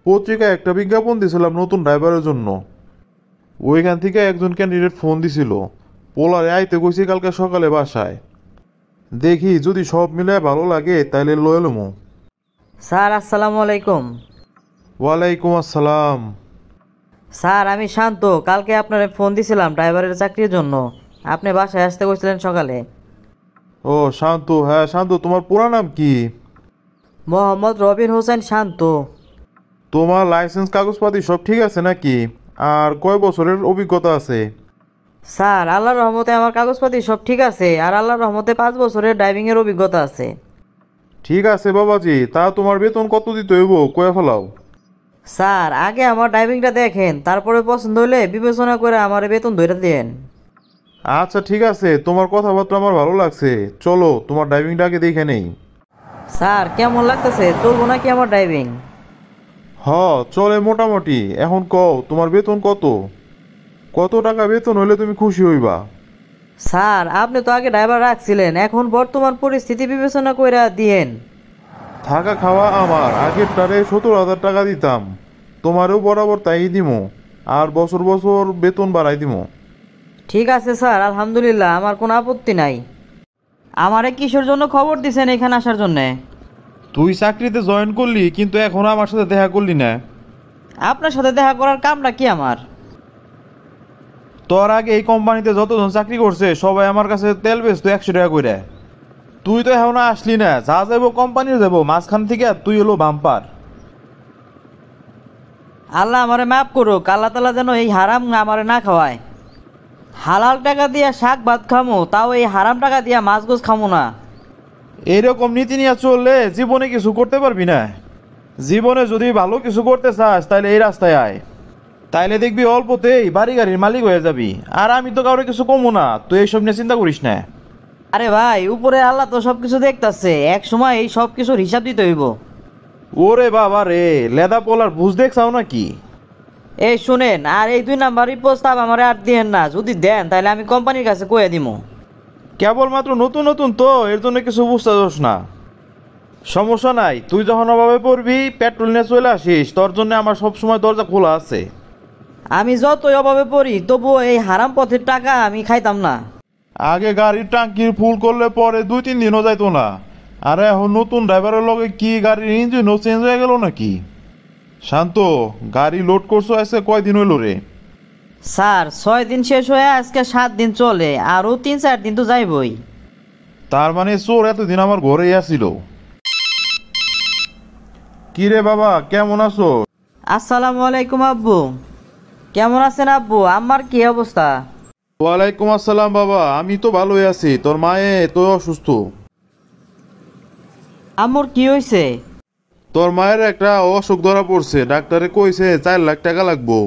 পত্রিকায় একটা বিজ্ঞাপন দিয়েছিলাম নতুন ড্রাইভারের জন্য। ওইখান থেকে একজন ক্যান্ডিডেট ফোন দিছিল, পোলারে আইতে কইছি কালকে সকালে বাসায়। দেখি যদি সব মিলে ভালো লাগে তাইলে লয়ে লমো। স্যার আসসালামু আলাইকুম। ওয়ালাইকুম আসসালাম। স্যার আমি শান্ত, কালকে আপনারে ফোন দিছিলাম ড্রাইভারের চাকরির জন্য। আপনি বাসায় আসতে কইছিলেন সকালে। ও শান্ত, হ্যাঁ শান্ত, তোমার পুরা নাম কি? মোহাম্মদ রবিন হোসেন শান্ত। তোমার লাইসেন্স কাগজপাতি সব ঠিক আছে নাকি? আর কয় বছরের অভিজ্ঞতা আছে? স্যার আল্লাহর রহমতে আমার কাগজপাতি সব ঠিক আছে, আর আল্লাহর রহমতে 5 বছরের ড্রাইভিংয়ের অভিজ্ঞতা আছে। ঠিক আছে বাবাজি, তা তোমার বেতন কত দিতে হইব কয়ে ফেলাও। স্যার আগে আমার ড্রাইভিংটা দেখেন, তারপরে পছন্দ হলে বিবেচনা করে আমার বেতন ধরে দেন। আচ্ছা ঠিক আছে, তোমার কথাবার্তা আমার ভালো লাগছে, চলো তোমার ড্রাইভিংটা আগে দেখে নেই। স্যার কেমন লাগতেছে, চলবো নাকি আমার ড্রাইভিং? হ চলে মোটামুটি। এখন কও তোমার বেতন কত? কত টাকা বেতন হইলে তুমি খুশি হইবা? স্যার আপনি তো আগে ড্রাইভার রাখছিলেন, এখন বর্তমান পরিস্থিতি বিবেচনা করে দিয়েন। থাকা খাওয়া আমার আগের টারে 17,000 টাকা দিতাম, তোমারও বরাবর তাই দিমো, আর বছর বছর বেতন বাড়াই দিমো। ঠিক আছে স্যার, আলহামদুলিল্লাহ, আমার কোনো আপত্তি নাই। আমারে কিসের জন্য খবর দিছেন এখানে আসার জন্যে? তুই চাকরিতে জয়েন করলি কিন্তু এখনো আমার সাথে দেখা করলি না। আপনার সাথে দেখা করার কামটা কি আমার? তোর আগে এই কোম্পানিতে যতজন চাকরি করছে সবাই আমার কাছে তেল বেচতো 100 টাকা করে। তুই তো এখনো আসলি না, যা যাবো কোম্পানির যাবো, মাঝখান থেকে তুই হলো বাম্পার। আল্লাহ আমারে মাফ করুক, আল্লাহ তালা যেন এই হারাম আমারে না খাওয়ায়। হালাল টাকা দিয়া শাক ভাত খামো, তাও এই হারাম টাকা দিয়া মাছ গোছ খামো না। এইরকম নীতি নিয়ে চললে জীবনে কিছু করতে পারবি না। জীবনে যদি ভালো কিছু করতে চাস তাহলে এই রাস্তায় আয়, তাইলে দেখবি অল্পতেই বাড়ি গাড়ির মালিক হয়ে যাবি। আর আমি তো কাউরে কিছু কমো না, তুই এইসব নিয়ে চিন্তা করিস না। আরে ভাই, উপরে আল্লাহ তো সব কিছু দেখতাছে, এক সময় এই সব কিছুর হিসাব দিতে হইব। ওরে বাবা রে, লেদা পোলার বুঝ দেখছাও নাকি? এই শুনেন, আর এই 2 নাম্বারই প্রস্তাব আমারে আর দিয়েন না, যদি দেন তাহলে আমি কোম্পানির কাছে কয়ে দিব। কেবলমাত্র নতুন নতুন তো, এর জন্য কিছু বুঝতে দোষ না। সমস্যা নাই, তুই যখন অভাবে পড়বি পেট্রোল নিয়ে চলে আসিস, তোর জন্য আমার সবসময় দরজা খোলা আছে। আমি যতই অভাবে পড়ি তবুও এই হারাম পথের টাকা আমি খাইতাম না। আগে গাড়ির টাঙ্কির ফুল করলে পরে 2-3 দিনও যাইতো না, আর এখন নতুন ড্রাইভারের লগে কি গাড়ির ইঞ্জিনও চেঞ্জ হয়ে গেল নাকি? শান্ত, গাড়ি লোড করছো আজকে কয়দিন হইল রে? স্যার 6 দিন শেষ হয়ে আজকে 7 দিন চলে, আরও 3-4 দিন তো যাইবই। তার মানে চোর এতদিন আমার ঘরেই আসিল। কি রে বাবা, কেমন আছো? আসসালামু আলাইকুম আব্বু। কেমন আছেন আব্বু? আমার কি অবস্থা? ওয়ালাইকুম আসসালাম বাবা, আমি তো ভালোই আছি। তোর মায়ে তো অসুস্থ। আম্মুর কি হয়েছে? তোর মায়ের একটা অসুখ ধরা পড়ছে, ডাক্তারে কইছে 4 লাখ টাকা লাগবো।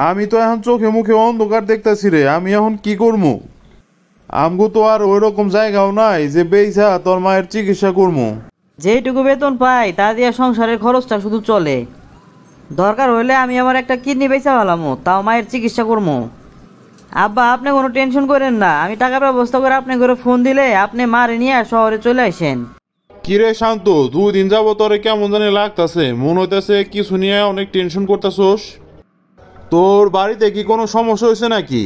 আমি তো এখন চোখে মুখে অন্ধকার দেখতেছি রে, আমি এখন কি করবো? আমগো তো আর ওই রকম জায়গাও নাই যে বেইছা তোর মায়ের চিকিৎসা করবো। যেইটুকু বেতন পাই তা দিয়ে সংসারের খরচটা শুধু চলে। দরকার হইলে আমি আমার একটা কিডনি বেচা ফেলামো, তাও মায়ের চিকিৎসা করবো। আব্বা আপনি কোনো টেনশন করেন না, আমি টাকার ব্যবস্থা করে আপনি করে ফোন দিলে আপনি মারে নিয়ে শহরে চলে আসেন। কিরে শান্ত, 2 দিন যাবো তোরে কেমন জানি লাগতাছে, মনে হইতেছে কিছু নিয়ে অনেক টেনশন করতেছোস। তোর বাড়িতে কি কোনো সমস্যা হয়েছে নাকি?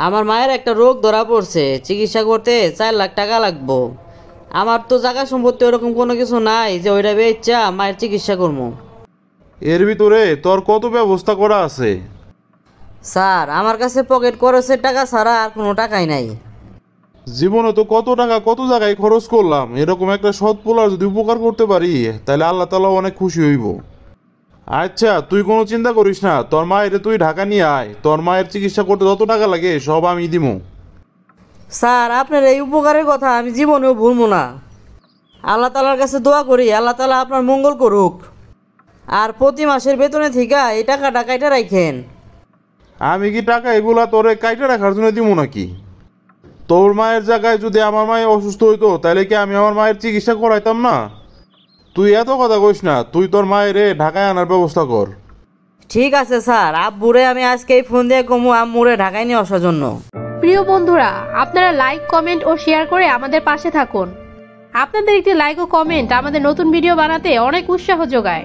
আমার মায়ের একটা রোগ ধরা পড়ছে, চিকিৎসা করতে 4 লাখ টাকা লাগবো। আমার তো জায়গা সম্পত্তি ওরকম কোনো কিছু নাই যে ওইটা বেচা মায়ের চিকিৎসা করবো। এর ভিতরে তোর কত ব্যবস্থা করা আছে? স্যার আমার কাছে পকেট খরচের টাকা ছাড়া আর কোনো টাকাই নাই। জীবনে তো কত টাকা কত জায়গায় খরচ করলাম, এরকম একটা সৎ পোলার যদি উপকার করতে পারি তাহলে আল্লাহ তাআলা অনেক খুশি হইব। আচ্ছা তুই কোনো চিন্তা করিস না, তোর মায়ের তুই ঢাকা নিয়ে আয়, তোর মায়ের চিকিৎসা করতে যত টাকা লাগে সব আমি দিমু। স্যার আপনার এই উপকারের কথা আমি জীবনেও ভুলবো না। আল্লাহ তাআলার কাছে দোয়া করি আল্লাহ তাআলা আপনার মঙ্গল করুক। আর প্রতি মাসের বেতনে থেকে এই টাকাটা কাইটা রাখেন। আমি কি টাকা এগুলা তোরে কাইটে রাখার জন্য দিমু নাকি? তোর মায়ের জায়গায় যদি আমার মায়ের অসুস্থ হইতো তাহলে কি আমি আমার মায়ের চিকিৎসা করাইতাম না? তুই এত কথা কইস না, তুই তোর মায়ের ঢাকায় আনার ব্যবস্থা কর। ঠিক আছে স্যার, আব্বুরে আমি আজকেই ফোন দিয়ে কমু আম্মুরে ঢাকায় নিয়ে আসার জন্য। প্রিয় বন্ধুরা, আপনারা লাইক, কমেন্ট ও শেয়ার করে আমাদের পাশে থাকুন। আপনাদের একটি লাইক ও কমেন্ট আমাদের নতুন ভিডিও বানাতে অনেক উৎসাহ যোগায়।